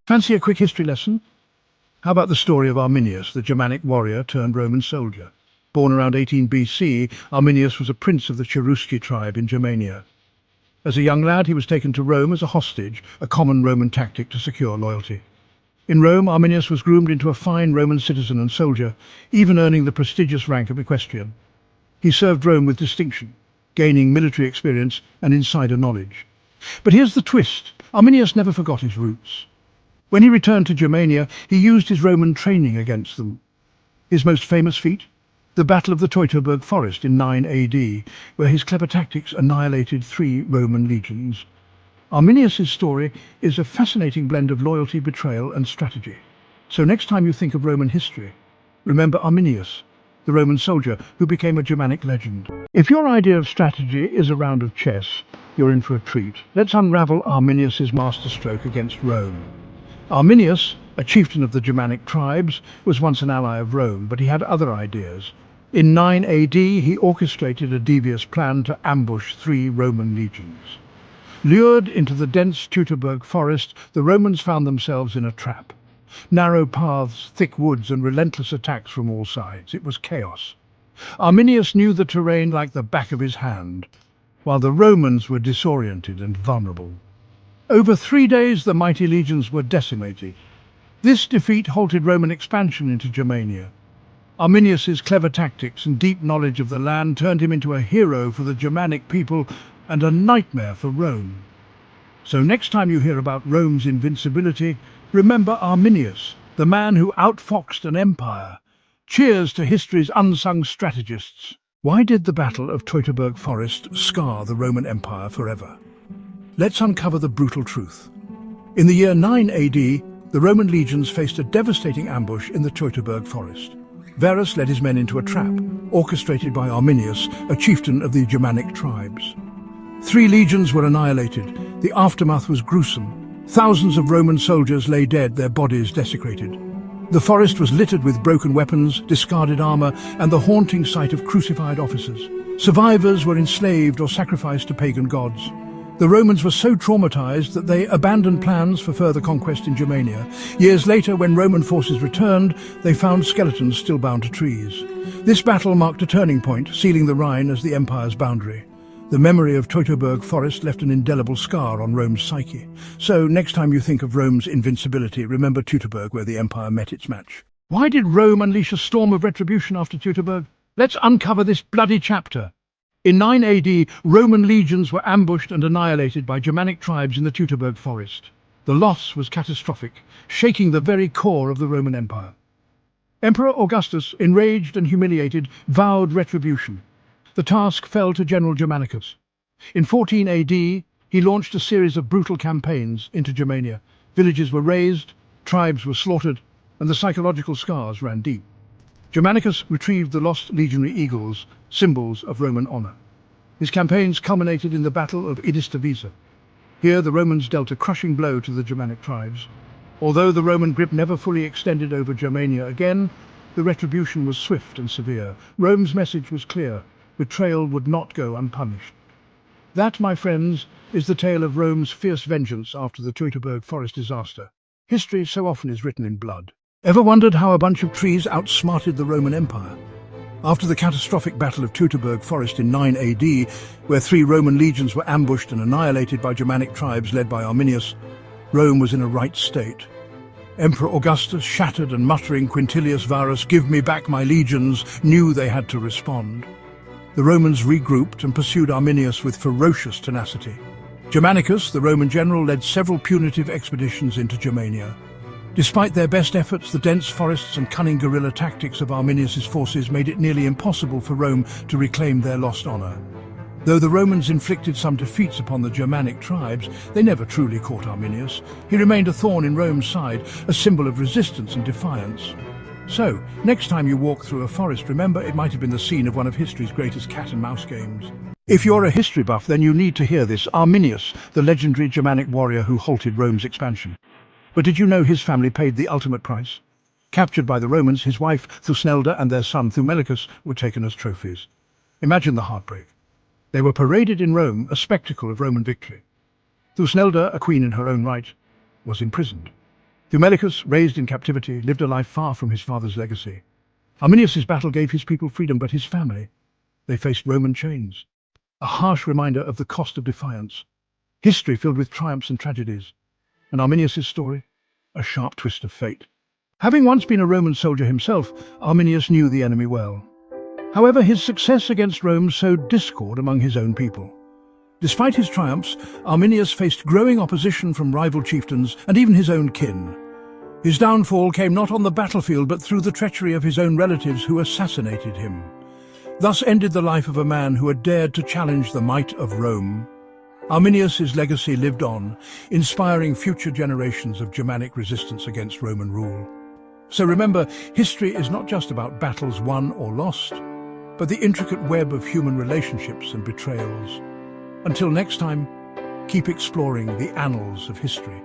Fancy a quick history lesson? How about the story of Arminius, the Germanic warrior turned Roman soldier? Born around 18 BC, Arminius was a prince of the Cherusci tribe in Germania. As a young lad, he was taken to Rome as a hostage, a common Roman tactic to secure loyalty. In Rome, Arminius was groomed into a fine Roman citizen and soldier, even earning the prestigious rank of equestrian. He served Rome with distinction, gaining military experience and insider knowledge. But here's the twist. Arminius never forgot his roots. When he returned to Germania, he used his Roman training against them. His most famous feat? The Battle of the Teutoburg Forest in 9 AD, where his clever tactics annihilated 3 Roman legions. Arminius' story is a fascinating blend of loyalty, betrayal and strategy. So next time you think of Roman history, remember Arminius, the Roman soldier who became a Germanic legend. If your idea of strategy is a round of chess, you're in for a treat. Let's unravel Arminius' masterstroke against Rome. Arminius, a chieftain of the Germanic tribes, was once an ally of Rome, but he had other ideas. In 9 AD, he orchestrated a devious plan to ambush 3 Roman legions. Lured into the dense Teutoburg forest, the Romans found themselves in a trap. Narrow paths, thick woods, and relentless attacks from all sides. It was chaos. Arminius knew the terrain like the back of his hand, while the Romans were disoriented and vulnerable. Over 3 days, the mighty legions were decimated. This defeat halted Roman expansion into Germania. Arminius' clever tactics and deep knowledge of the land turned him into a hero for the Germanic people and a nightmare for Rome. So next time you hear about Rome's invincibility, remember Arminius, the man who outfoxed an empire. Cheers to history's unsung strategists. Why did the Battle of Teutoburg Forest scar the Roman Empire forever? Let's uncover the brutal truth. In the year 9 AD, the Roman legions faced a devastating ambush in the Teutoburg forest. Varus led his men into a trap, orchestrated by Arminius, a chieftain of the Germanic tribes. 3 legions were annihilated. The aftermath was gruesome. Thousands of Roman soldiers lay dead, their bodies desecrated. The forest was littered with broken weapons, discarded armor, and the haunting sight of crucified officers. Survivors were enslaved or sacrificed to pagan gods. The Romans were so traumatized that they abandoned plans for further conquest in Germania. Years later, when Roman forces returned, they found skeletons still bound to trees. This battle marked a turning point, sealing the Rhine as the empire's boundary. The memory of Teutoburg Forest left an indelible scar on Rome's psyche. So next time you think of Rome's invincibility, remember Teutoburg, where the empire met its match. Why did Rome unleash a storm of retribution after Teutoburg? Let's uncover this bloody chapter. In 9 AD, Roman legions were ambushed and annihilated by Germanic tribes in the Teutoburg forest. The loss was catastrophic, shaking the very core of the Roman Empire. Emperor Augustus, enraged and humiliated, vowed retribution. The task fell to General Germanicus. In 14 AD, he launched a series of brutal campaigns into Germania. Villages were razed, tribes were slaughtered, and the psychological scars ran deep. Germanicus retrieved the lost legionary eagles, symbols of Roman honor. His campaigns culminated in the Battle of Idistavisa. Here the Romans dealt a crushing blow to the Germanic tribes. Although the Roman grip never fully extended over Germania again, the retribution was swift and severe. Rome's message was clear: betrayal would not go unpunished. That, my friends, is the tale of Rome's fierce vengeance after the Teutoburg forest disaster. History so often is written in blood. Ever wondered how a bunch of trees outsmarted the Roman Empire? After the catastrophic Battle of Teutoburg Forest in 9 AD, where 3 Roman legions were ambushed and annihilated by Germanic tribes led by Arminius, Rome was in a right state. Emperor Augustus, shattered and muttering Quintilius Varus, "Give me back my legions," knew they had to respond. The Romans regrouped and pursued Arminius with ferocious tenacity. Germanicus, the Roman general, led several punitive expeditions into Germania. Despite their best efforts, the dense forests and cunning guerrilla tactics of Arminius' forces made it nearly impossible for Rome to reclaim their lost honor. Though the Romans inflicted some defeats upon the Germanic tribes, they never truly caught Arminius. He remained a thorn in Rome's side, a symbol of resistance and defiance. So, next time you walk through a forest, remember it might have been the scene of one of history's greatest cat-and-mouse games. If you're a history buff, then you need to hear this. Arminius, the legendary Germanic warrior who halted Rome's expansion. But did you know his family paid the ultimate price? Captured by the Romans, his wife Thusnelda and their son Thumelicus were taken as trophies. Imagine the heartbreak. They were paraded in Rome, a spectacle of Roman victory. Thusnelda, a queen in her own right, was imprisoned. Thumelicus, raised in captivity, lived a life far from his father's legacy. Arminius's battle gave his people freedom, but his family, they faced Roman chains. A harsh reminder of the cost of defiance. History filled with triumphs and tragedies. And Arminius's story? A sharp twist of fate. Having once been a Roman soldier himself, Arminius knew the enemy well. However, his success against Rome sowed discord among his own people. Despite his triumphs, Arminius faced growing opposition from rival chieftains and even his own kin. His downfall came not on the battlefield but through the treachery of his own relatives who assassinated him. Thus ended the life of a man who had dared to challenge the might of Rome. Arminius's legacy lived on, inspiring future generations of Germanic resistance against Roman rule. So remember, history is not just about battles won or lost, but the intricate web of human relationships and betrayals. Until next time, keep exploring the annals of history.